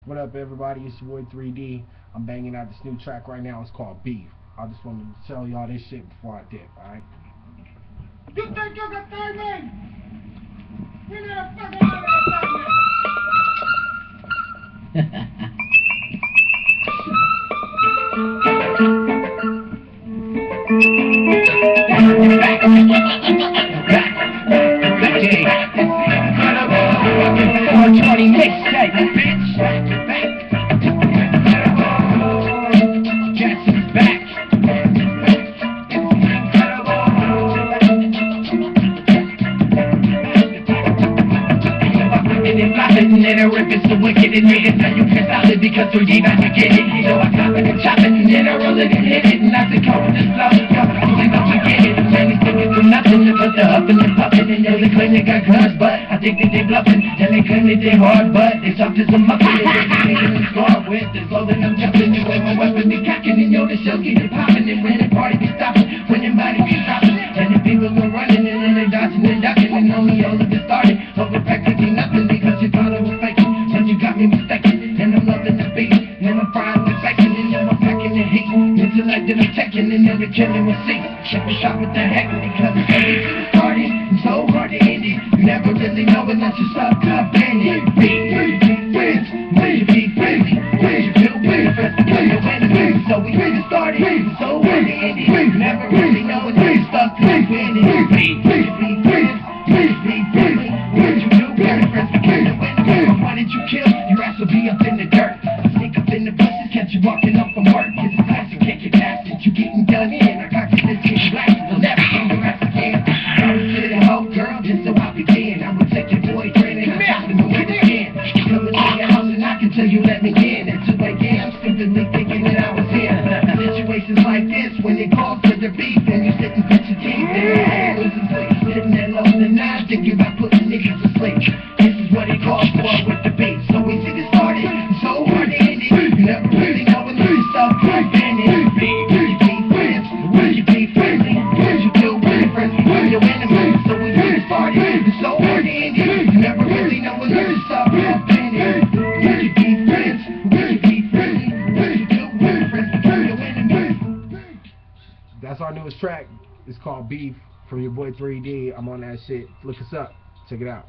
What up, everybody? It's your boy 3D. I'm banging out this new track right now. It's called Beef. I just wanted to tell y'all this shit before I dip, alright? You think you can save me? You need a fucking nigga to save me. Mixtape, bitch. Jackson's back. And then I rip it so wicked and hit it. Now you can stop it because 3D about to get it. You know I chop it and chop it and then I roll it and hit it. And I say come with this flow, only don't you get it. Man, these niggas do nothing but the huffing and puffing. And they claim they got guns, but I think that they bluffing. And they claim that they hard, but they soft as a muffin. They niggas and scar with this low that I'm jumping. And when my weapon be cocking and yo, the shells get it popping. And when the party be stopping, when the body be dropping. And the people go running and then they dodging and ducking. And only all of it started over practically nothing because you thought it was faking. But you got me mistaken, and I'm loving the beat. And I'm frying with bacon, and then I'm packing the heat. Until I did I'm taking, and then they're killing with seats. Check the shot with the heck, because it's so easy to start it, and so hard to end it. You never really know unless you stuck up in it. Beat, friends, will you be friendly? Will you feel weird? First to kill your enemy. So we really started, and so hard to end it. You never really know unless you stuck up in it. Beat, will you be friends? Will you be friendly? Will you do better? First to kill your enemy. Why did you kill? Your ass will be up in the dirt. Sneak up in the bushes, catch you walking up from work. It's a classic, can't get past it. You getting done in. I got you this kid glasses. You'll never see your ass again. I was to the hoe, girl, just so I begin. I would take your boyfriend and I'm chopping the way again. Come into your house and I can tell you let me in. And 2 a.m. I'm stupidly thinking that I was in. Situations like this when it calls for the beef and you sit and pinch your teeth and your hand loses sleep. Sitting there low the night thinking about putting niggas to sleep. This is what it calls for with the beat. So easy to start it, so hard to end it. You never really know unless you stop in it. Will you be friends? Will you be friendly? Will you do really friends with your enemies? So easy to start it, so hard to end it. You never really know unless you stop in it. Will you be friends? Will you be friendly? Will you do really friends with your enemies? That's our newest track. It's called Beef from your boy 3D. I'm on that shit. Look us up. Check it out.